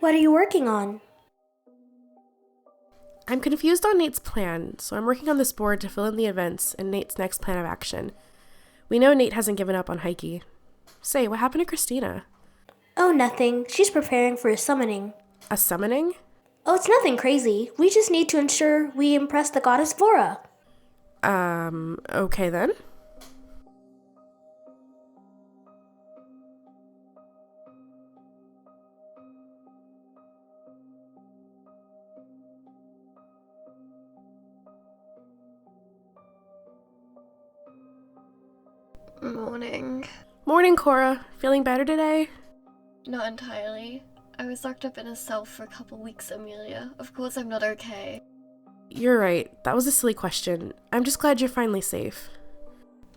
What are you working on? I'm confused on Nate's plan, so I'm working on this board to fill in the events and Nate's next plan of action. We know Nate hasn't given up on Hikey. Say, what happened to Christina? Oh, nothing. She's preparing for a summoning. A summoning? Oh, it's nothing crazy. We just need to ensure we impress the goddess Korra. Okay then. Morning. Morning, Cora. Feeling better today? Not entirely. I was locked up in a cell for a couple weeks, Amelia. Of course I'm not okay. You're right. That was a silly question. I'm just glad you're finally safe.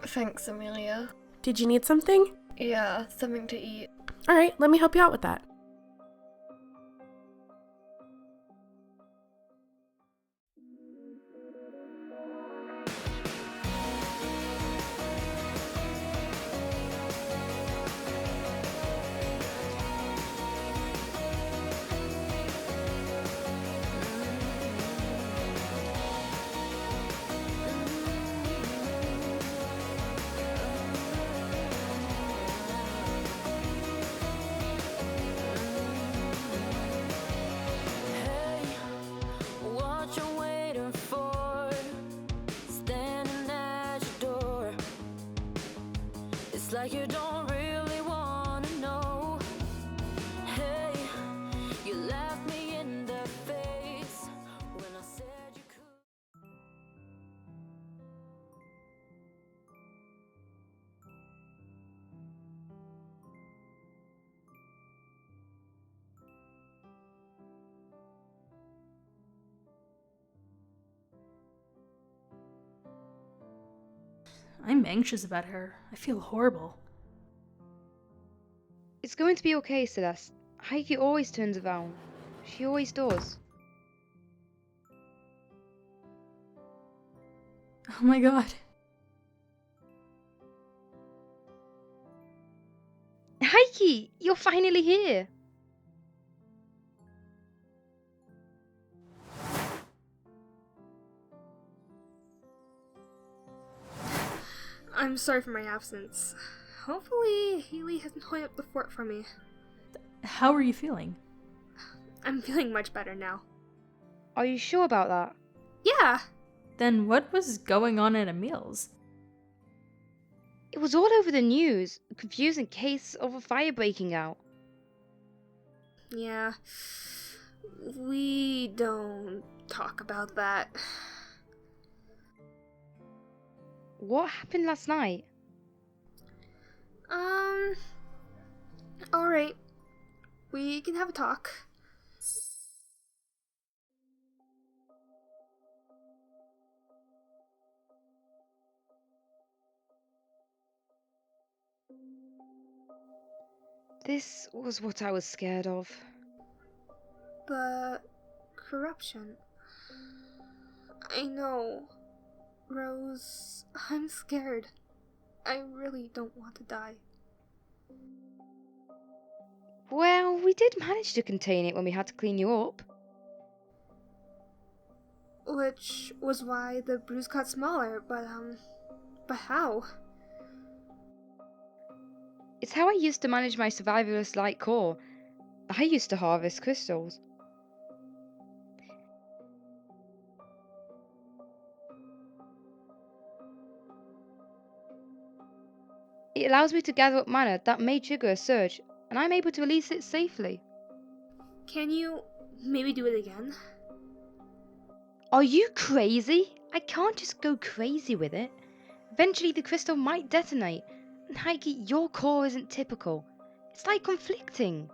Thanks, Amelia. Did you need something? Yeah, something to eat. Alright, let me help you out with that. Like you don't really wanna know. Hey, you left me in the face when I said you could. I'm anxious about her. I feel horrible. It's going to be okay, Celeste. Heike always turns around. She always does. Oh my god. Heike, you're finally here! I'm sorry for my absence. Hopefully, Healy hasn't hung up the fort for me. How are you feeling? I'm feeling much better now. Are you sure about that? Yeah! Then what was going on at Emile's? It was all over the news. A confusing case of a fire breaking out. Yeah. We don't talk about that. What happened last night? Alright. We can have a talk. This was what I was scared of. But corruption. I know. Rose, I'm scared. I really don't want to die. Well, we did manage to contain it when we had to clean you up. Which was why the bruise got smaller, but how? It's how I used to manage my survivalist light core. I used to harvest crystals. It allows me to gather up mana that may trigger a surge, and I'm able to release it safely. Can you maybe do it again? Are you crazy? I can't just go crazy with it. Eventually the crystal might detonate. And Heike, your core isn't typical. It's like conflicting.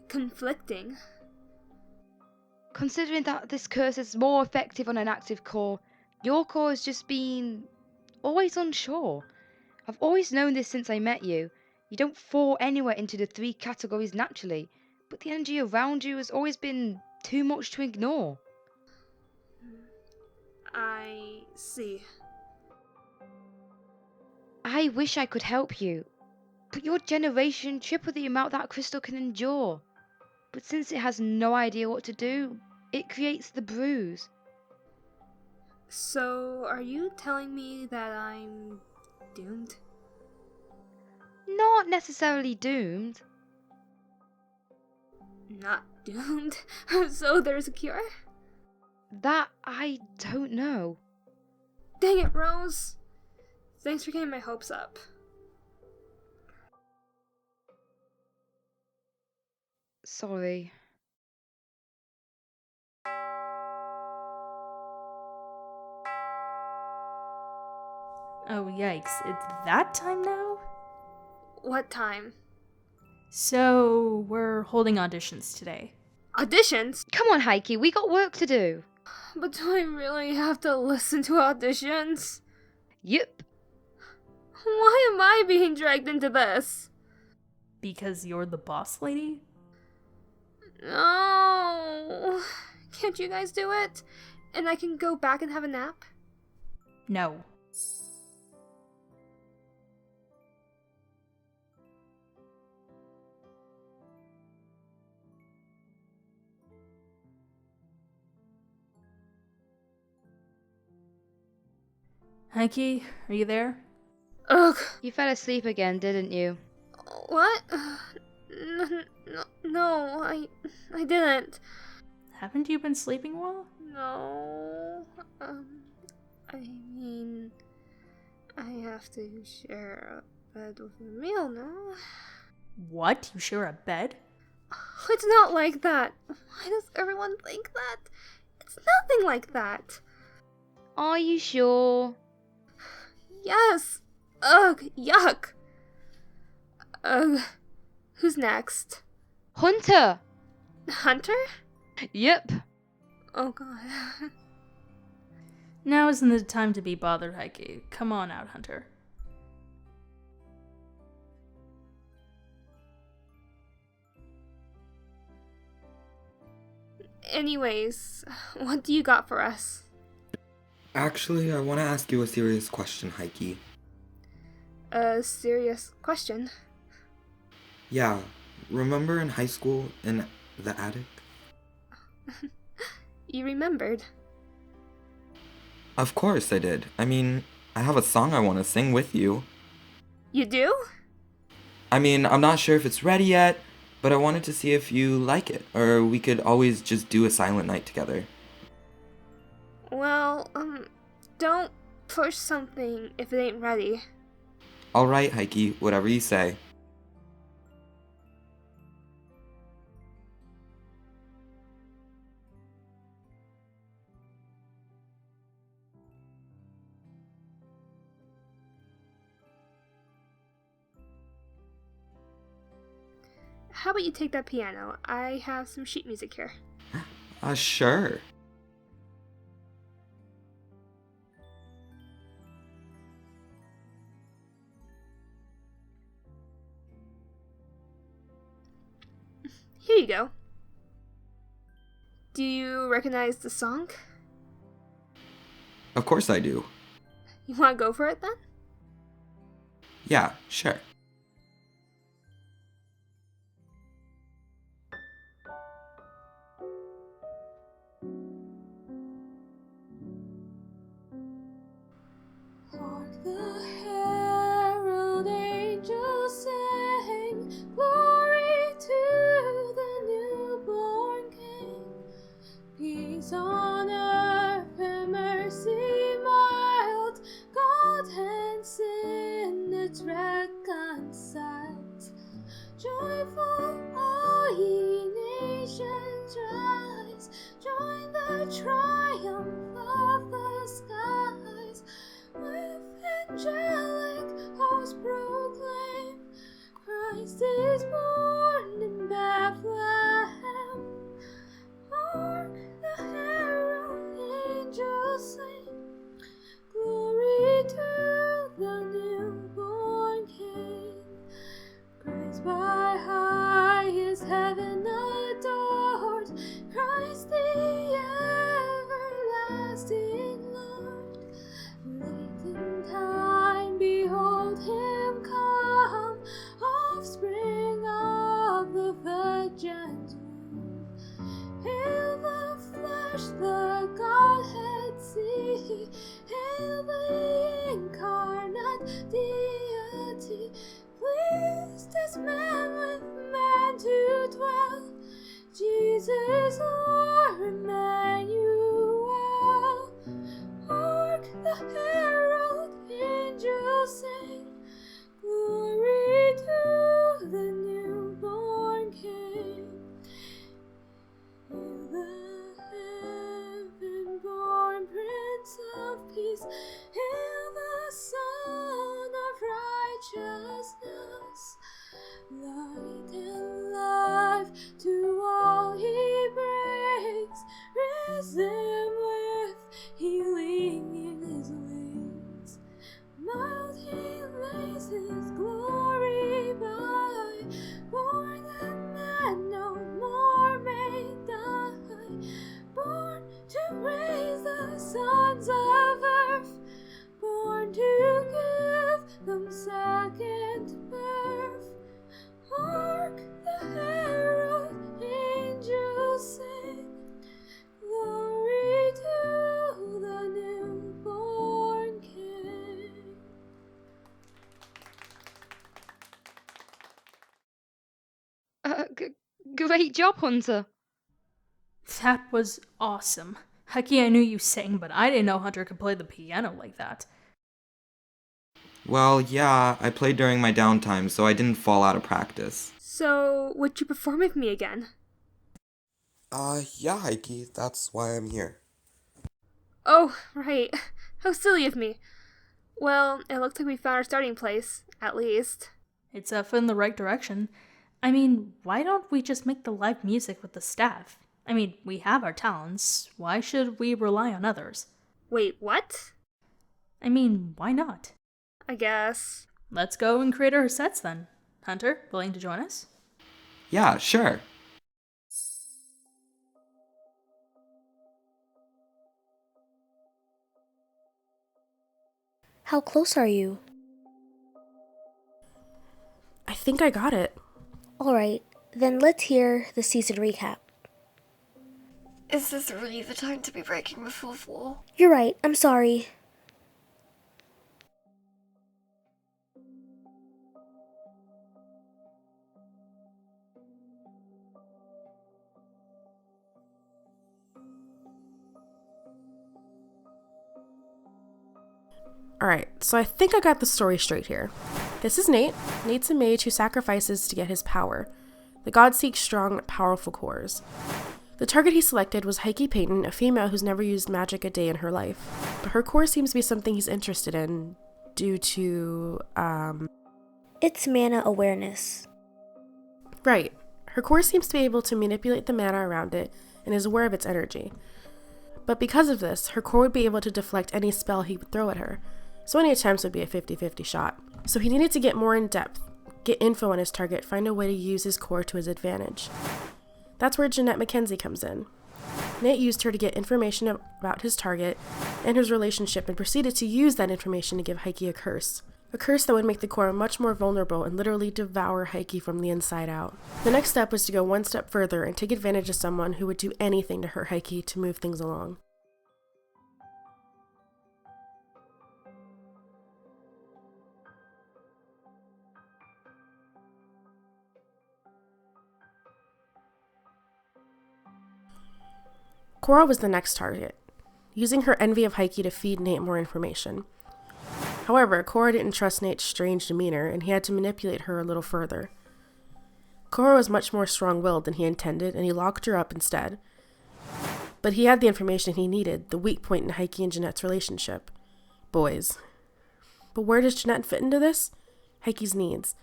Conflicting? Considering that this curse is more effective on an active core, your core has just been always unsure. I've always known this since I met you. You don't fall anywhere into the 3 categories naturally, but the energy around you has always been too much to ignore. I see. I wish I could help you. But your generation tripled the amount that crystal can endure. But since it has no idea what to do, it creates the bruise. So, are you telling me that I'm doomed? Not necessarily doomed. Not doomed? So there's a cure? That I don't know. Dang it, Rose. Thanks for getting my hopes up. Sorry. Oh, yikes. It's that time now? What time? So, we're holding auditions today. Auditions? Come on, Heike, we got work to do. But do I really have to listen to auditions? Yep. Why am I being dragged into this? Because you're the boss lady? No. Can't you guys do it? And I can go back and have a nap? No. Hikey, are you there? Ugh. You fell asleep again, didn't you? What? No, I didn't. Haven't you been sleeping well? No. I mean, I have to share a bed with Emile now. What? You share a bed? It's not like that. Why does everyone think that? It's nothing like that. Are you sure? Yes. Ugh, yuck. Ugh. Who's next? Hunter! Hunter? Yep. Oh god. Now isn't the time to be bothered, Hikey. Come on out, Hunter. Anyways, what do you got for us? Actually, I want to ask you a serious question, Heike. A serious question. Yeah, remember in high school, in the attic? You remembered. Of course I did. I mean, I have a song I want to sing with you. You do? I mean, I'm not sure if it's ready yet, but I wanted to see if you like it, or we could always just do a silent night together. Well, don't push something if it ain't ready. Alright, Heike, whatever you say. How about you take that piano? I have some sheet music here. Sure. Here you go. Do you recognize the song? Of course I do. You want to go for it then? Yeah, sure. Hark the herald angels sing, glory to the newborn King. Peace on earth and mercy mild, God and sinners reconciled. Joyful all ye nations rise, join the triumph of the skies. With angelic hosts proclaim, Christ is born in Bethlehem. Hark the herald angels sing, glory to the newborn King. Christ by highest heaven adored, Christ the everlasting Lord. Late in time, behold him come, the Godhead see. Hail the incarnate deity, pleased as man with man to dwell. Jesus, our Emmanuel. Hark the herald angels sing, glory to the newborn King. Hail the heaven-born Prince of Peace. Hail the Son of Righteousness. Light and life to all he brings, risen with healing in his wings. Mild he lays his glory by, born that man no more may die, born to raise the sons of earth, born to give them second birth. Hark the herald angels sing, glory to the newborn King. Great job, Hunter. That was awesome. Hikey, I knew you sang, but I didn't know Hunter could play the piano like that. Well, yeah, I played during my downtime, so I didn't fall out of practice. So, would you perform with me again? Yeah, Heike, that's why I'm here. Oh, right. How silly of me. Well, it looks like we found our starting place, at least. It's a foot in the right direction. I mean, why don't we just make the live music with the staff? I mean, we have our talents. Why should we rely on others? Wait, what? I mean, why not? I guess. Let's go and create our sets then. Hunter, willing to join us? Yeah, sure. How close are you? I think I got it. Alright, then let's hear the season recap. Is this really the time to be breaking the fourth wall? You're right, I'm sorry. Alright, so I think I got the story straight here. This is Nate. Nate's a mage who sacrifices to get his power. The god seeks strong, powerful cores. The target he selected was Hikey Payton, a female who's never used magic a day in her life. But her core seems to be something he's interested in due to, It's mana awareness. Right. Her core seems to be able to manipulate the mana around it and is aware of its energy. But because of this, her core would be able to deflect any spell he would throw at her. So any attempts would be a 50-50 shot. So he needed to get more in depth, get info on his target, find a way to use his core to his advantage. That's where Jeanette Mackenzie comes in. Nate used her to get information about his target and his relationship and proceeded to use that information to give Heike a curse. A curse that would make the core much more vulnerable and literally devour Heike from the inside out. The next step was to go one step further and take advantage of someone who would do anything to hurt Heike to move things along. Korra was the next target, using her envy of Heike to feed Nate more information. However, Korra didn't trust Nate's strange demeanor, and he had to manipulate her a little further. Korra was much more strong-willed than he intended, and he locked her up instead. But he had the information he needed, the weak point in Heike and Jeanette's relationship. Boys. But where does Jeanette fit into this? Heike's needs.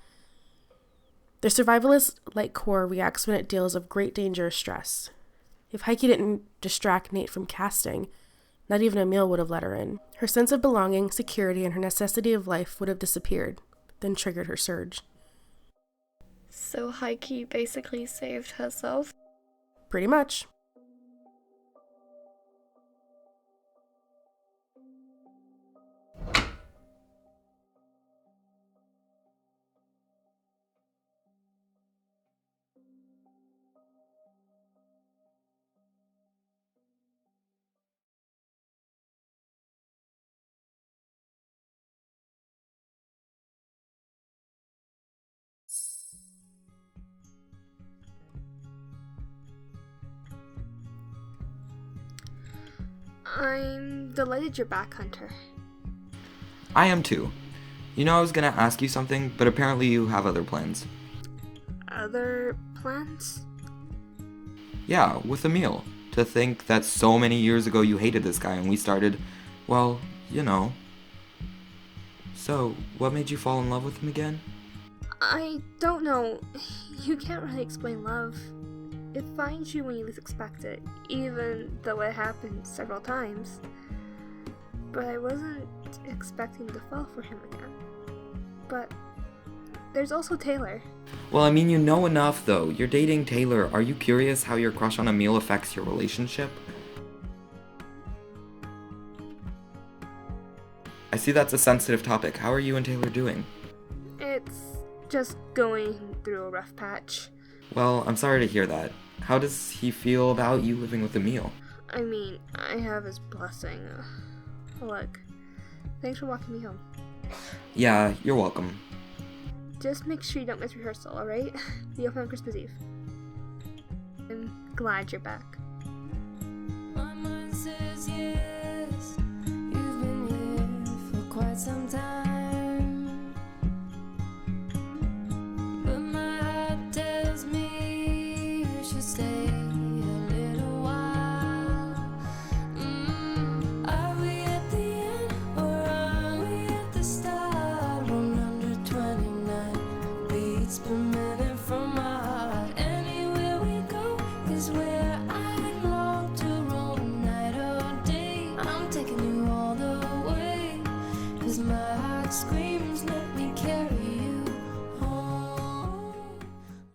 The survivalist, like Korra, reacts when it deals with great danger or stress. If Heike didn't distract Nate from casting, not even Emile would have let her in. Her sense of belonging, security, and her necessity of life would have disappeared, then triggered her surge. So Heike basically saved herself? Pretty much. I'm delighted you're back, Hunter. I am too. You know, I was gonna ask you something, but apparently you have other plans. Other plans? Yeah, with Emile. To think that so many years ago you hated this guy and we started, well, you know. So, what made you fall in love with him again? I don't know. You can't really explain love. It finds you when you least expect it, even though it happened several times. But I wasn't expecting to fall for him again. But there's also Taylor. Well, I mean, you know enough though. You're dating Taylor. Are you curious how your crush on Emile affects your relationship? I see that's a sensitive topic. How are you and Taylor doing? It's just going through a rough patch. Well, I'm sorry to hear that. How does he feel about you living with Emile? I mean, I have his blessing. Look, thanks for walking me home. Yeah, you're welcome. Just make sure you don't miss rehearsal, alright? Be open on Christmas Eve. I'm glad you're back. My mind says yes, you've been here for quite some time. But my heart tells me you should stay a little while. Are we at the end or are we at the start? 129 beats per minute from my heart. Anywhere we go is where I long to roam night or day. I'm taking you all the way, 'cause my heart screams no.